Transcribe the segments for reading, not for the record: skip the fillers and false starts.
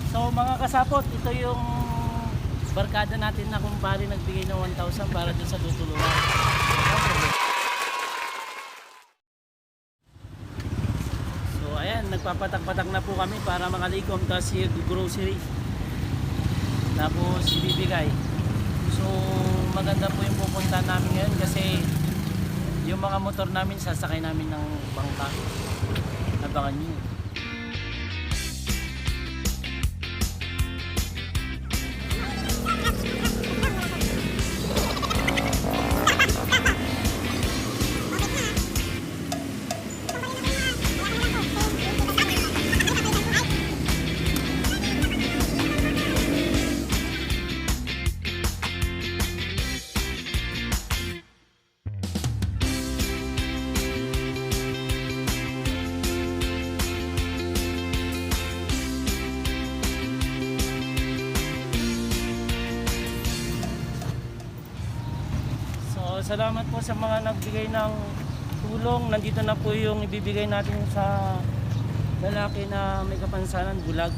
So mga kasapot, ito yung barkada natin na kumpare nagbigay ng 1,000 para dun sa tutulungan. So ayan, nagpapatak-patak na po kami para makalikom, tapos yung grocery. Tapos ibibigay. So maganda po yung pupunta namin ngayon kasi yung mga motor namin sasakay namin ng bangka. Abangan nyo. Salamat po sa mga nagbigay ng tulong. Nandito na po yung ibibigay natin sa lalaki na may kapansanan, bulag.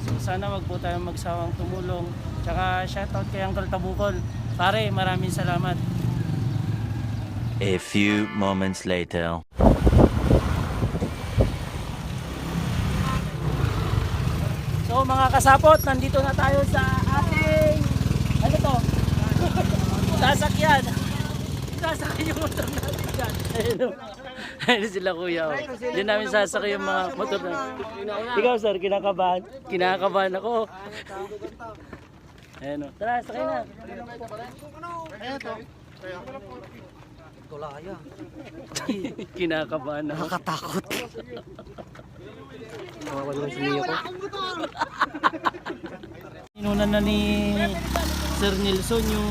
So sana wag po tayong magsawang tumulong. Tsaka shoutout kay Uncle Tabukol. Pare, maraming salamat. A few moments later. So mga kasapot, nandito na tayo sa ating ano to? Sasakyan. Sasakyan yung motor natin dyan. Ayun sila kuya. Diyan namin sasakyan yung mga motor natin. Ikaw sir, kinakabahan? Kinakabahan ako. Ayun o. Tara, sakay na. Ayan to. Tulaya. Kinakabahan ako. Nakakatakot. Kawawa naman si Mio ko. Inunan na ni Sir Nelson yung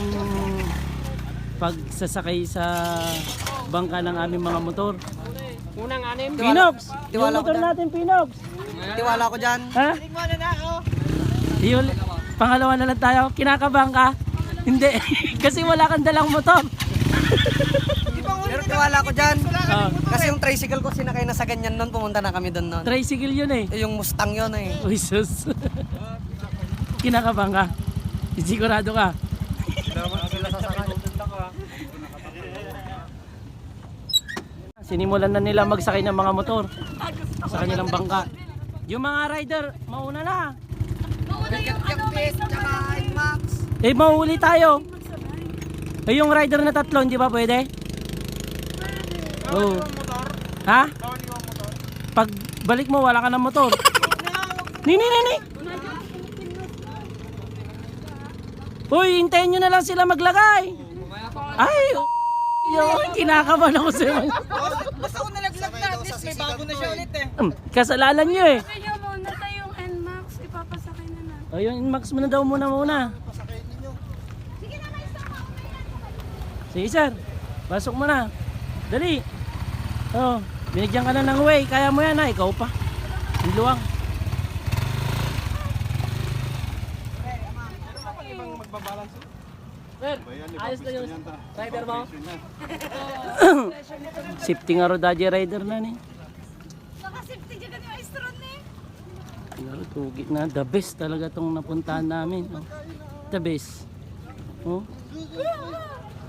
pagsasakay sa bangka ng aming mga motor. Unang anim. Pinox! Yung Tiwala ko motor dyan. natin, Pinox! Tiwala ko dyan. Ha? Yung pangalawa na lang tayo. Kinakabahan ka? Hindi. Kasi wala kang dalang motor. Pero tiwala ko dyan. Oh, Kasi yung tricycle ko sinakay na sa ganyan nun. Pumunta na kami doon nun. tricycle yun eh. Yung Mustang yun eh. Uy, sus. Kinakabahan ka? Sigurado ka? Sinimulan na nila magsakay ng mga motor sa kanilang bangka. Yung mga rider, mauna na. Eh, mauuli tayo. Eh, yung rider na tatlo, hindi ba pwede? Oo. Ha? Pag balik mo, wala ka ng motor. Nini. Uy, hintayin nyo na lang sila maglagay. Ay, kinakabahan ako sa mga. Basta ko nalaglag na. At least may bago na siya ulit eh. Kasalanan nyo eh. Kaya muna tayong NMAX, ipapasakay na natin. O yun, Max mo na daw muna. Sige sir, pasok mo na. Dali. Oh, binigyan ka na ng way. Kaya mo yan ha, ikaw pa. Ang luwang. Sir, ayos na yung rider mo? Safety nga ro daddy rider na ni. Nakasafety dyan yung istron eh. Pero tugit na, the best talaga tong napuntahan namin. Oh. The best. Oh.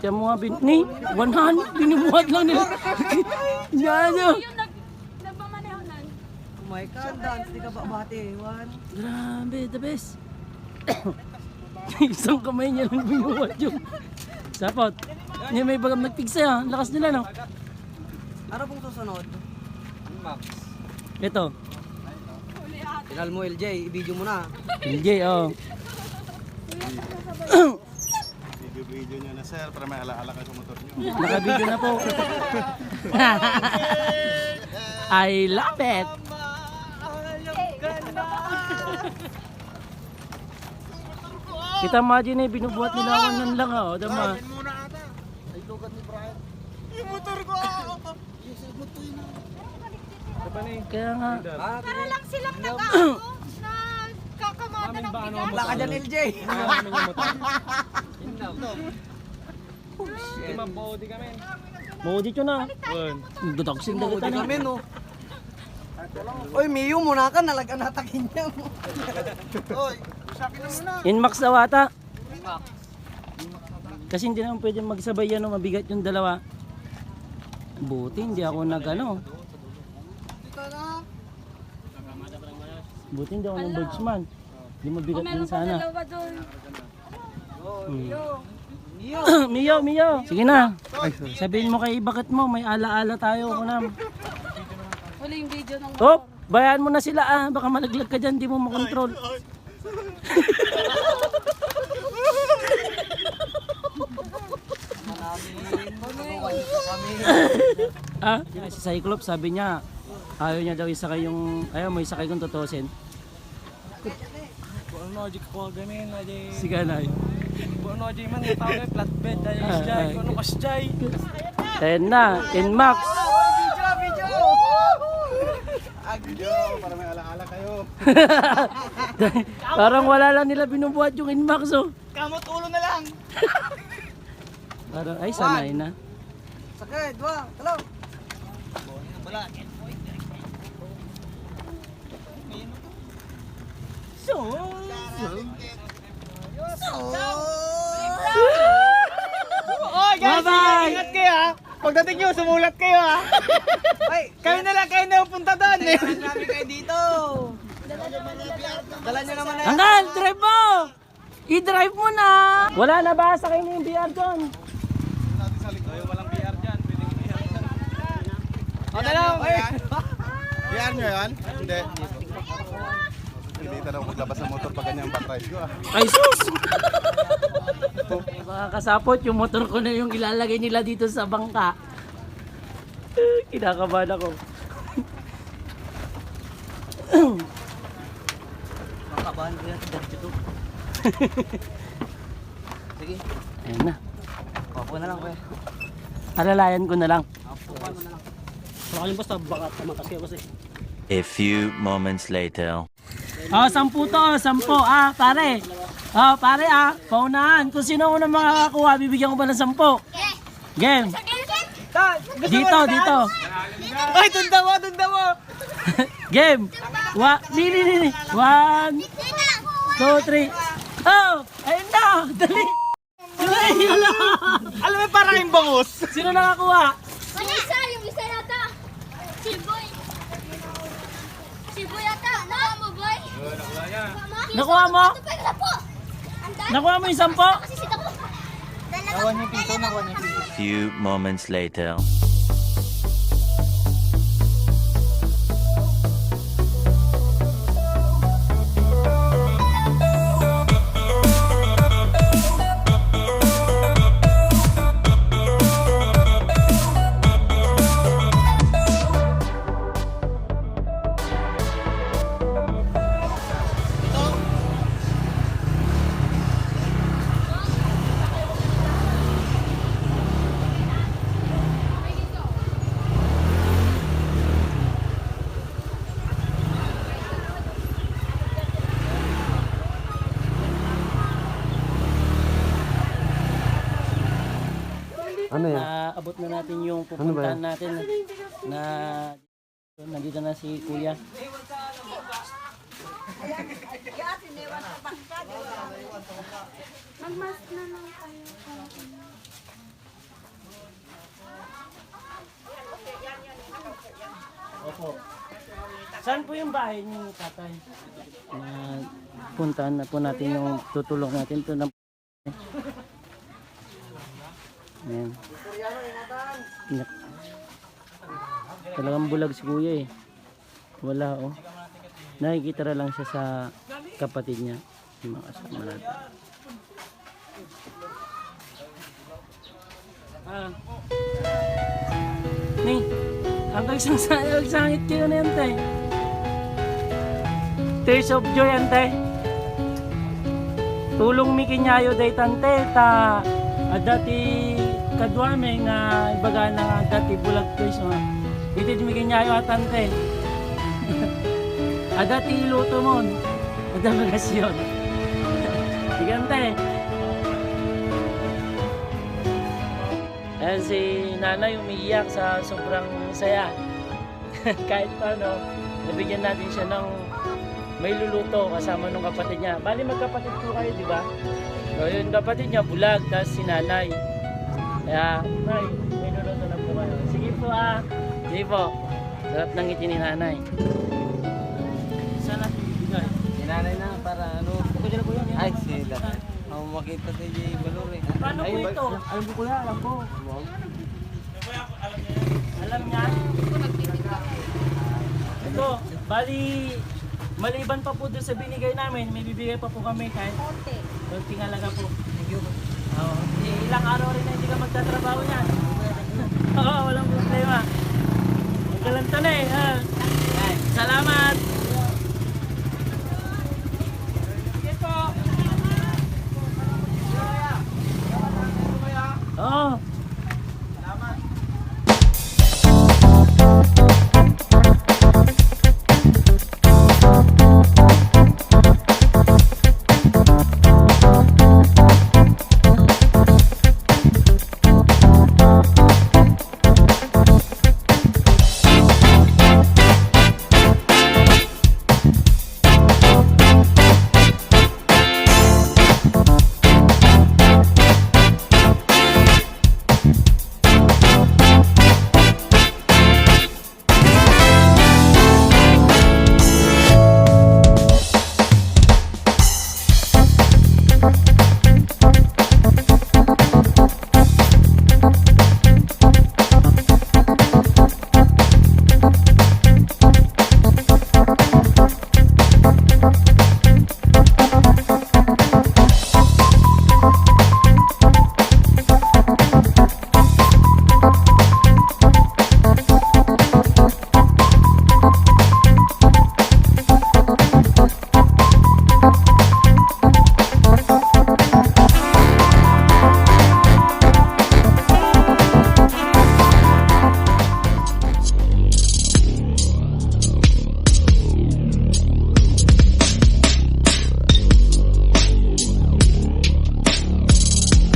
Tiyan mo nga, ni 100, binubuhat lang nila. Yan yun. Yung nagmamaneho nan. Oh my God, dance. Di ka ba bati? One. Grabe, the best. Isang kamay niya lang binuhat yung sapot. Niya may bagam nagpigsa yan. Lakas nila no. Ano pong susunod? Ito. Tinal mo LJ, i-video mo na. LJ, oh. Video nyo na sir para may alaala kayo sa motor nyo. Naka-video na po. I love it. Kita imagine eh, binubuhat nila ako nun lang oh. Dama. Kaya nga. Para lang silang nagkakamada ng bigas. Wala ka dyan LJ. Maudit yun na. Dadaksing Mabuti dagatan kami eh. no. Oy, Miyo muna ka, nalaga natakin niya mo. Oy, sa akin na muna. Inmax daw ata. Kasi hindi naman pwede magsabay yan, no? Mabigat yung dalawa. Buti, hindi ako nag-ano. Buti hindi ako ng birdsman. Hindi mabigat din sana. Dalawa doon. Mio, Mio. Sige na. Sabihin mo kay bakit mo, may ala-ala tayo. Kunam. Huli yung video ng Top, bayaan mo na sila ah. Baka malaglag ka dyan, di mo makontrol. Ah, si Cyclops sabi niya, ayaw niya daw isakay yung, ayaw mo isakay kung tutusin. Kung ano, di ko gamin, di... Sige na. Kung ano, di man, yung tao na flatbed, dahil isjay, kung ano kasjay. 10 na, Inmax. Video, para may alaala kayo. Parang wala lang nila binubuhat yung Inmax oh. Kamot ulo na lang. Parang, ay sanay na. Sakay, dua, talo. Oh, guys, Bye-bye! ingat kayo ha. Pagdating nyo, sumulat kayo ha. Ay, Kayo na lang, kayo na punta doon eh. namin kayo dito. Dala nyo naman na. Anggal, drive mo! I-drive mo na! Wala na ba? Sakay na yung BR doon. Walang PR dyan, pwedeng PR dyan. O na lang. PR nyo yan? Hindi. Hindi talaga maglabas ng motor pag ganyan ang backride ko ah. Ay sus! Baka kasapot yung motor ko na yung ilalagay nila dito sa bangka. Kinakabahan ako. Makabahan ko yan, dito. Sige, Ayan na. papo na lang kuya. Alalayan ko na lang. Papuan mo na lang. Basta baka tamakas kayo kasi. A few moments later. Oh, 10 to, 10. Ah, pare. Oh, pare ah. Paunahan. Kung sino unang makakakuha, bibigyan ko ba ng 10? Game. Dito, dito. Ay, tunda mo. Game. Nini. 1, 2, 3. Oh, ayun na. Dali. Dali. Alam mo, parang yung bangus. Sino nakakuha? Ano isa? Yung isa yata. Si Boy. Si Boy yata. Nakuha mo, Boy? Nakuha mo? Pwede na po. Nakuha mo yung 10? Sisita ko. A few moments later. Ano yan? Naabot na natin yung pupuntahan natin na nandito na si Kuya. Magmas na lang kayo. Opo. Saan po yung bahay ni tatay? Na puntahan na po natin yung tutulong natin to na Ayan. Talagang bulag si Kuya eh. Wala oh. Nakikita na lang siya sa kapatid niya. Yung mga kasama natin. Ni, ang kagsangit kayo na yan, tay. Tears of joy yan, tay. Tulong mi kinyayo day tante ta adati kadwame nga ibaga na adati bulag ko so iti mi kinyayo atante. Adati iluto mon. Ada bagasyon. Digante. Si nanay umiiyak sa sobrang saya. Kahit paano, nabigyan natin siya ng may luluto kasama nung kapatid niya. Bali magkapatid po kayo, di ba? So yung kapatid niya bulag, tapos si nanay. Kaya, nay, may luluto na po kayo. Sige po Sige po. Sarap ng ngiti ni nanay. Saan natin bibigay? Sinanay na para ano. Pwede na po yun. Ay, sila. Ako makita si Jay Balor eh. Paano po ito? Alam ko kuya, alam ko. Alam niya? Ito, bali, maliban pa po doon sa binigay namin, may bibigay pa po kami kahit konting halaga po. Thank you. Oo. Ilang araw rin na hindi ka magtatrabaho niyan. Oo, walang problema. Magkalanta na eh. Salamat! Oo.